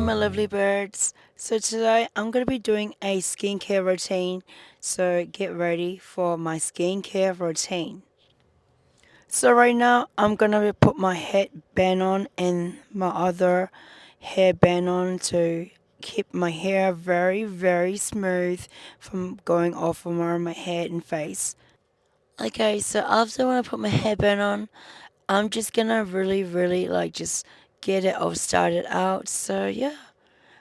my lovely birds. So today I'm going to be doing a skincare routine. So get ready for my skincare routine. So right now I'm going to put my headband on and my other hairband on to keep my hair very smooth from going off of my head and face. Okay, so after when I put my headband on, I'm just gonna really like just get it all started out. So yeah.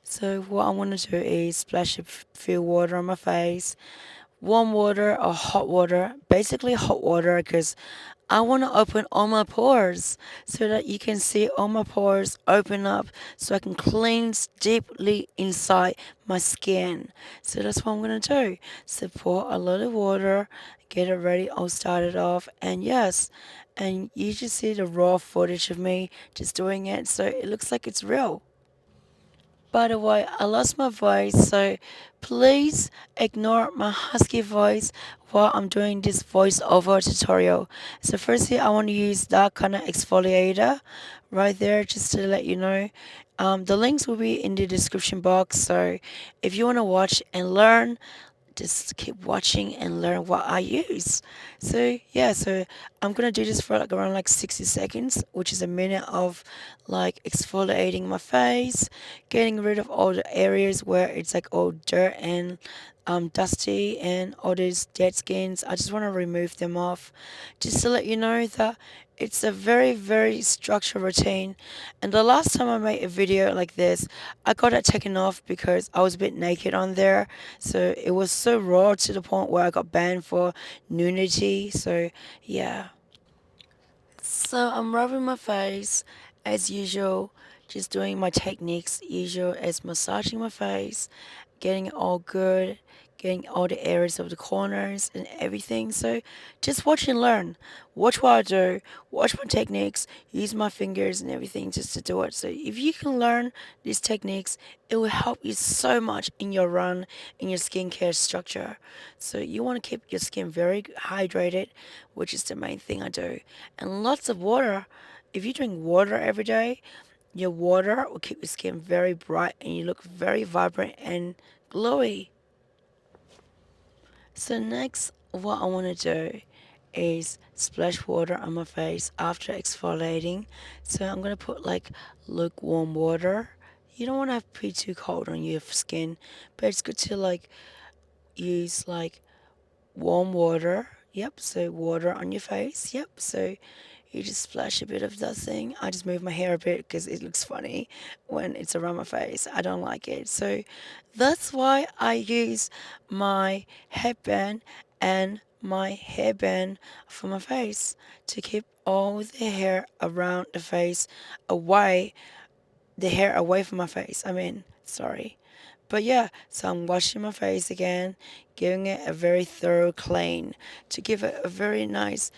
So what I want to do is splash a few water on my face, warm water or hot water, basically hot water because I want to open all my pores so that you can see all my pores open up so I can cleanse deeply inside my skin. So that's what I'm going to do. So pour a lot of water, get it ready, all started off, and yes, and you just see the raw footage of me just doing it so it looks like it's real. By the way, I lost my voice, so please ignore my husky voice while I'm doing this voiceover tutorial. So firstly, I want to use that kind of exfoliator right there just to let you know. The links will be in the description box, so if you want to watch and learn, just keep watching and learn what I use. So yeah, so I'm gonna do this for like around like 60 seconds, which is a minute of like exfoliating my face, getting rid of all the areas where it's like all dirt and dusty and all these dead skins. I just want to remove them off, just to let you know that it's a very structured routine. And the last time I made a video like this, I got it taken off because I was a bit naked on there. So it was so raw to the point where I got banned for nudity. So yeah. So I'm rubbing my face as usual, just doing my techniques usual as massaging my face, getting it all good, getting all the areas of the corners and everything. So just watch and learn. Watch what I do, watch my techniques, use my fingers and everything just to do it. So if you can learn these techniques, it will help you so much in your run, in your skincare structure. So you want to keep your skin very hydrated, which is the main thing I do. And lots of water. If you drink water every day, your water will keep your skin very bright and you look very vibrant and glowy. So next, what I want to do is splash water on my face after exfoliating. So I'm going to put like lukewarm water. You don't want to have be too cold on your skin, but it's good to like use like warm water. Yep, so water on your face. Yep, so you just splash a bit of that thing. I just move my hair a bit because it looks funny when it's around my face. I don't like it. So that's why I use my headband and my hairband for my face to keep all the hair around the face away, the hair away from my face. I mean, sorry. But yeah, so I'm washing my face again, giving it a very thorough clean to give it a very nice,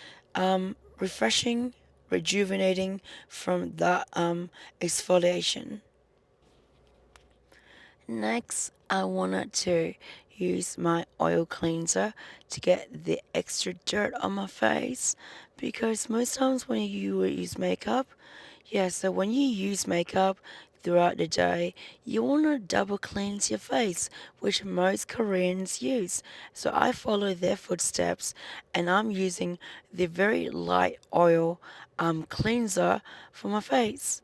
refreshing, rejuvenating from that exfoliation. Next, I wanted to use my oil cleanser to get the extra dirt on my face because most times when you use makeup, yeah, so when you use makeup throughout the day, you want to double cleanse your face, which most Koreans use. So I follow their footsteps and I'm using the very light oil cleanser for my face.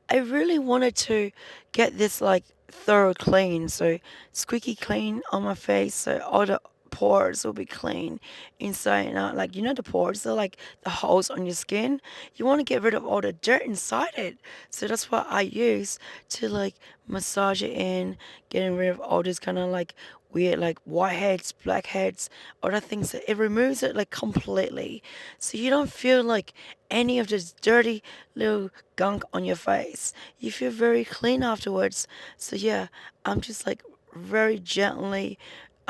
I really wanted to get this like thorough clean, so squeaky clean on my face, so all the pores will be clean inside and out. Like you know the pores, they're like the holes on your skin. You want to get rid of all the dirt inside it. So that's what I use to like massage it in, getting rid of all this kind of like weird like whiteheads, blackheads, other things that it removes it like completely. So you don't feel like any of this dirty little gunk on your face. You feel very clean afterwards. So yeah, I'm just like very gently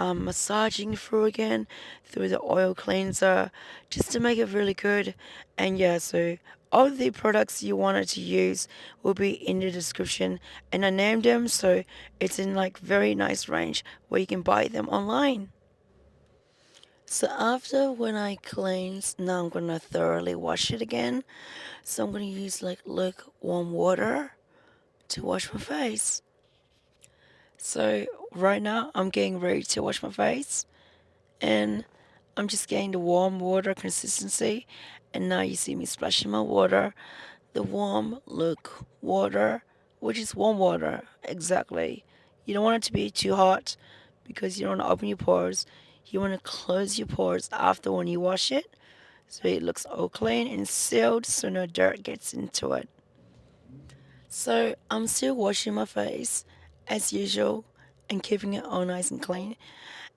massaging through again through the oil cleanser just to make it really good. And yeah, so all the products you wanted to use will be in the description and I named them so it's in like very nice range where you can buy them online. So after when I cleanse, now I'm gonna thoroughly wash it again. So I'm gonna use like lukewarm water to wash my face. So right now I'm getting ready to wash my face, and I'm just getting the warm water consistency. And now you see me splashing my water, the warm look water, which is warm water exactly. You don't want it to be too hot because you don't want to open your pores. You want to close your pores after when you wash it, so it looks all clean and sealed so no dirt gets into it. So I'm still washing my face as usual and keeping it all nice and clean.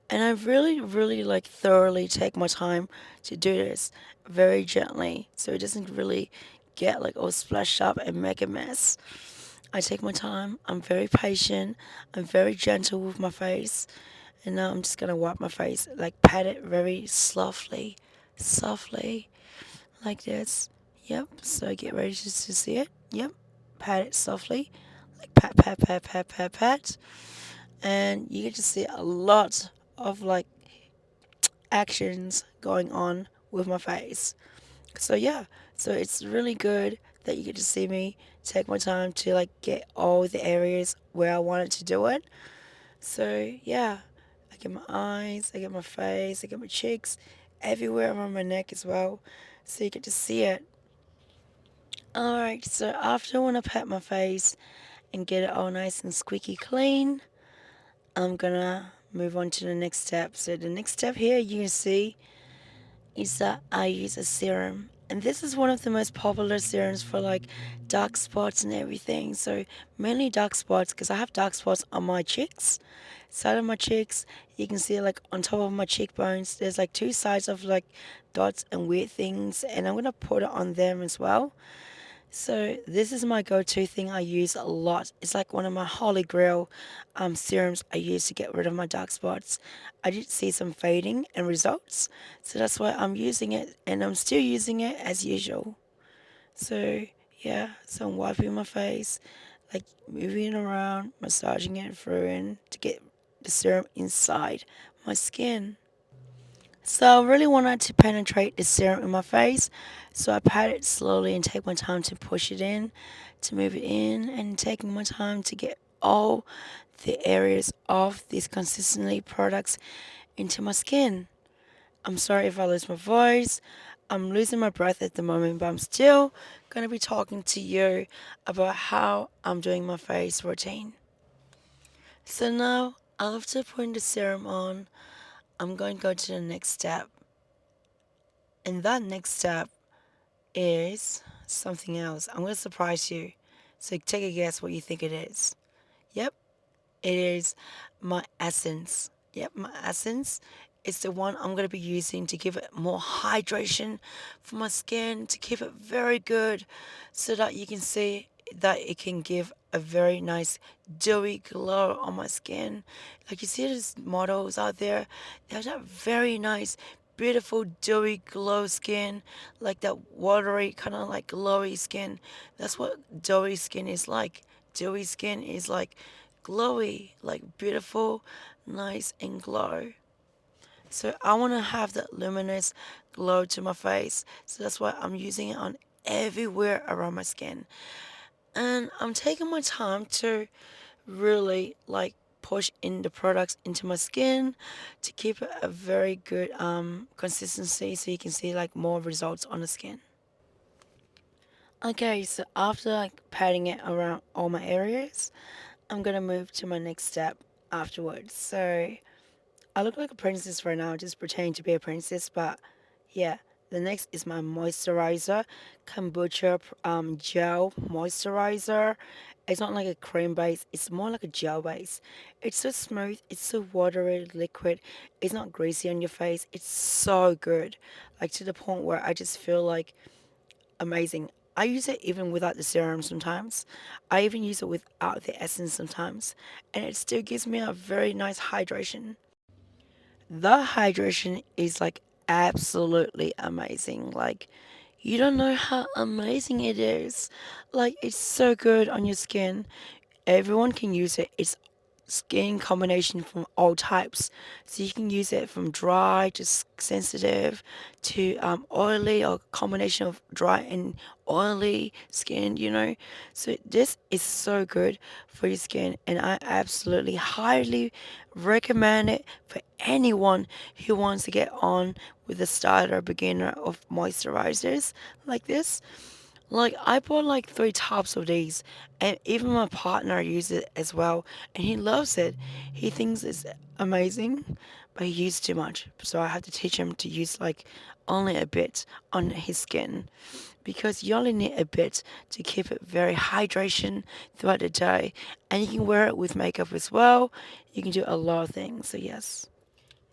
And I really like thoroughly take my time to do this very gently so it doesn't really get like all splashed up and make a mess. I take my time, I'm very patient, I'm very gentle with my face, and now I'm just gonna wipe my face, like pat it very softly, like this. Yep, so get ready just to see it. Yep, pat it softly, like pat, and you get to see a lot of like actions going on with my face. So yeah, so it's really good that you get to see me take my time to like get all the areas where I wanted to do it. So yeah, I get my eyes, I get my face, I get my cheeks, everywhere around my neck as well. So you get to see it. Alright, so after when I pat my face and get it all nice and squeaky clean, I'm gonna move on to the next step. So the next step here you can see is that I use a serum. And this is one of the most popular serums for like dark spots and everything. So mainly dark spots because I have dark spots on my cheeks. Side of my cheeks, you can see like on top of my cheekbones, there's like two sides of like dots and weird things, and I'm gonna put it on them as well. So this is my go-to thing I use a lot. It's like one of my holy grail serums I use to get rid of my dark spots. I did see some fading and results, so that's why I'm using it, and I'm still using it as usual. So yeah, so I'm wiping my face, like moving it around, massaging it through and to get the serum inside my skin. So I really wanted to penetrate the serum in my face, so I pat it slowly and take my time to push it in, to move it in, and taking my time to get all the areas of these consistently products into my skin. I'm sorry if I lose my voice. I'm losing my breath at the moment, but I'm still gonna be talking to you about how I'm doing my face routine. So now, after putting the serum on, I'm going to go to the next step. And that next step is something else. I'm going to surprise you. So take a guess what you think it is. Yep, it is my essence. Yep, my essence is the one I'm going to be using to give it more hydration for my skin, to keep it very good so that you can see that it can give a very nice dewy glow on my skin. Like you see these models out there, they have that very nice beautiful dewy glow skin, like that watery kind of like glowy skin. That's what dewy skin is like. Dewy skin is like glowy, like beautiful, nice and glow. So I want to have that luminous glow to my face. So that's why I'm using it on everywhere around my skin. And I'm taking my time to really like push in the products into my skin to keep it a very good consistency so you can see like more results on the skin. Okay, so after like patting it around all my areas, I'm gonna move to my next step afterwards. So I look like a princess right now, just pretending to be a princess, but yeah. The next is my moisturizer, kombucha gel moisturizer. It's not like a cream base, it's more like a gel base. It's so smooth, it's so watery, liquid. It's not greasy on your face. It's so good, like to the point where I just feel like amazing. I use it even without the serum sometimes. I even use it without the essence sometimes, and it still gives me a very nice hydration. The hydration is like absolutely amazing. Like, you don't know how amazing it is. Like, it's so good on your skin. Everyone can use it. It's skin combination from all types. So you can use it from dry to sensitive to oily, or combination of dry and oily skin, So this is so good for your skin, and I absolutely highly recommend it for anyone who wants to get on with the starter beginner of moisturizers like this. Like, I bought like 3 tubs of these, and even my partner uses it as well, and he loves it. He thinks it's amazing, but he uses too much, so I have to teach him to use like only a bit on his skin, because you only need a bit to keep it very hydration throughout the day, and you can wear it with makeup as well. You can do a lot of things. So yes.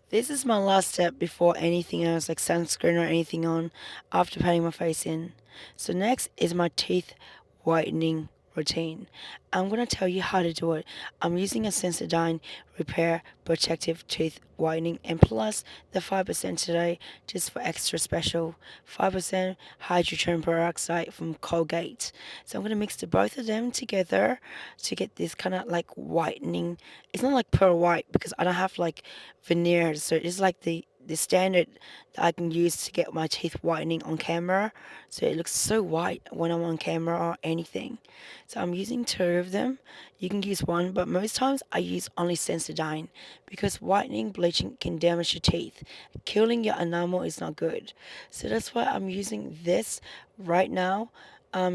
This is my last step before anything else, like sunscreen or anything on, after patting my face in. So next is my teeth whitening routine. I'm gonna tell you how to do it. I'm using a Sensodyne Repair Protective Teeth Whitening, and plus the 5% today, just for extra special. 5% hydrogen peroxide from Colgate. So I'm gonna mix the both of them together to get this kind of like whitening. It's not like pearl white because I don't have like veneers, so it's like the standard that I can use to get my teeth whitening on camera, so it looks so white when I'm on camera or anything. So I'm using 2 of them. You can use one, but most times I use only Sensodyne, because whitening bleaching can damage your teeth. Killing your enamel is not good, so that's why I'm using this right now,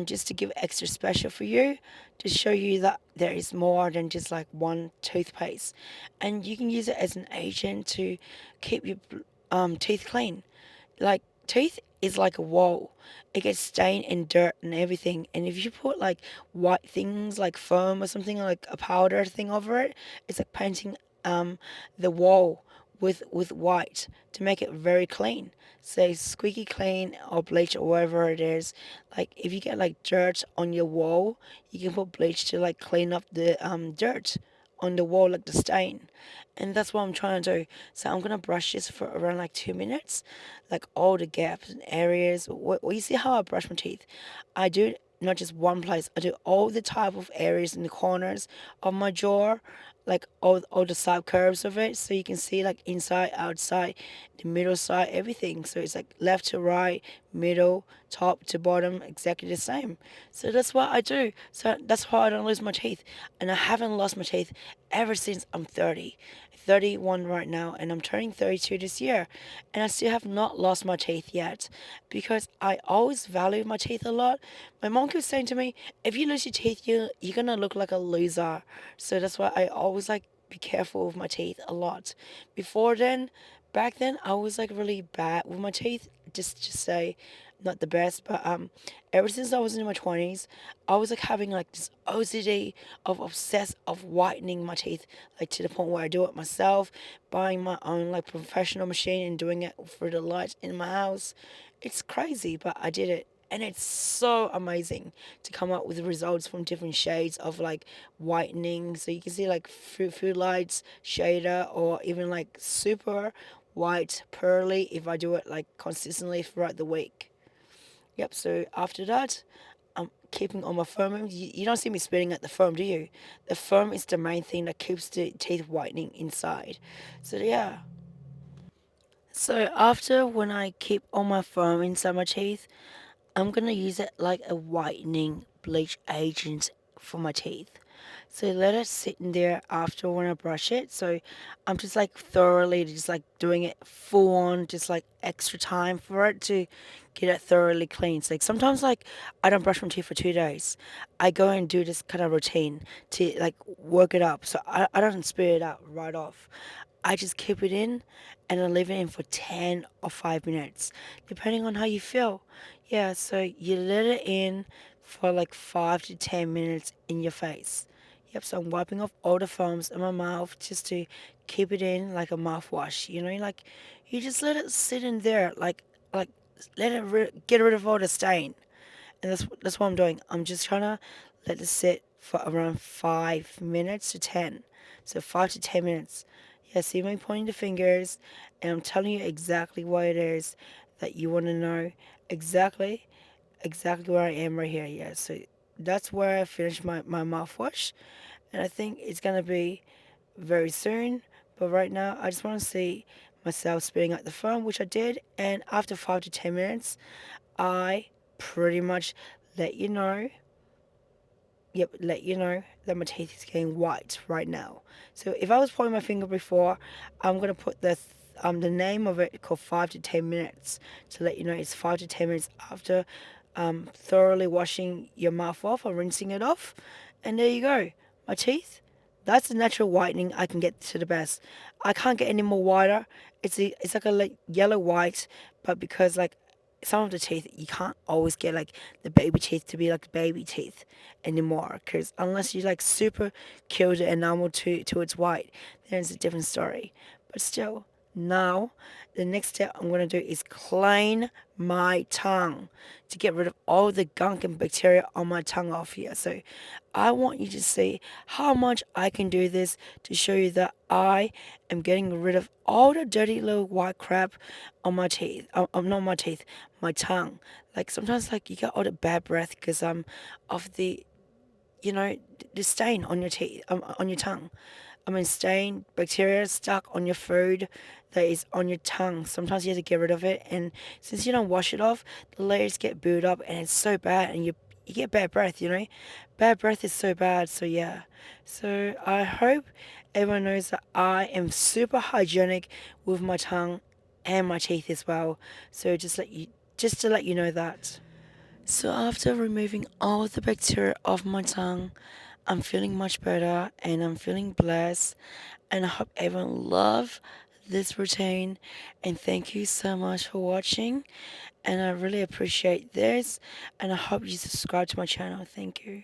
just to give extra special for you, to show you that there is more than just like one toothpaste, and you can use it as an agent to keep your teeth clean. Like, teeth is like a wall. It gets stained and dirt and everything. And if you put like white things like foam or something, like a powder thing over it, it's like painting the wall with white to make it very clean. Say squeaky clean or bleach or whatever it is. Like, if you get like dirt on your wall, you can put bleach to like clean up the dirt on the wall, like the stain. And that's what I'm trying to do. So I'm gonna brush this for around like 2 minutes, like all the gaps and areas. Well, you see how I brush my teeth? I do it not just one place. I do all the type of areas in the corners of my jaw, like all the side curves of it, so you can see like inside, outside, the middle side, everything. So it's like left to right, middle, top to bottom, exactly the same. So that's what I do. So that's why I don't lose my teeth, and I haven't lost my teeth ever since I'm 30. 31 right now, and I'm turning 32 this year, and I still have not lost my teeth yet, because I always value my teeth a lot. My mom keeps saying to me, if you lose your teeth, you're gonna look like a loser. So that's why I always like be careful with my teeth a lot. Before then, back then, I was like really bad with my teeth. Just say, not the best, but ever since I was in my 20s, I was like having like this OCD of obsessed of whitening my teeth, like to the point where I do it myself, buying my own like professional machine and doing it for the light in my house. It's crazy, but I did it. And it's so amazing to come up with results from different shades of like whitening. So you can see like food lights, shader, or even like super white, pearly if I do it like consistently throughout the week. Yep, so after that, I'm keeping on my foam. You don't see me spitting at the foam, do you? The foam is the main thing that keeps the teeth whitening inside. So yeah. So after, when I keep all my foam inside my teeth, I'm gonna use it like a whitening bleach agent for my teeth. So let it sit in there after when I brush it. So I'm just like thoroughly just like doing it full on, just like extra time for it to get it thoroughly clean. So like sometimes like I don't brush my teeth for 2 days. I go and do this kind of routine to like work it up. So I don't spit it out right off. I just keep it in, and I leave it in for 10 or 5 minutes, depending on how you feel. Yeah, so you let it in for like 5 to 10 minutes in your face. Yep, so I'm wiping off all the foams in my mouth just to keep it in like a mouthwash. Like you just let it sit in there, like let it get rid of all the stain. And that's what I'm doing. I'm just trying to let it sit for around 5 minutes to 10. So 5 to 10 minutes. Yeah, see me pointing the fingers, and I'm telling you exactly what it is that you want to know. Exactly, exactly where I am right here. Yeah, so that's where I finished my mouthwash, and I think it's gonna be very soon. But right now, I just want to see myself spitting out the foam, which I did. And after 5 to 10 minutes, I pretty much let you know let you know that my teeth is getting white right now. So if I was pointing my finger before, I'm gonna put the name of it called 5 to 10 minutes to let you know it's 5 to 10 minutes after thoroughly washing your mouth off or rinsing it off, and there you go, my teeth. That's the natural whitening I can get to the best. I can't get any more whiter. It's like a yellow white, but because like some of the teeth you can't always get like the baby teeth to be like baby teeth anymore, because unless you like super kill the enamel to its white, then it's a different story. But still, now the next step I'm gonna do is clean my tongue to get rid of all the gunk and bacteria on my tongue off here. So I want you to see how much I can do this to show you that I am getting rid of all the dirty little white crap on my teeth. Not my teeth, my tongue. Like sometimes like you get all the bad breath because of the the stain on your teeth, on your tongue. I mean, stain, bacteria stuck on your food that is on your tongue. Sometimes you have to get rid of it, and since you don't wash it off, the layers get built up, and it's so bad, and you get bad breath. Bad breath is so bad. So yeah, so I hope everyone knows that I am super hygienic with my tongue and my teeth as well. So just to let you know that. So after removing all the bacteria off my tongue, I'm feeling much better and I'm feeling blessed, and I hope everyone love this routine, and thank you so much for watching, and I really appreciate this, and I hope you subscribe to my channel. Thank you.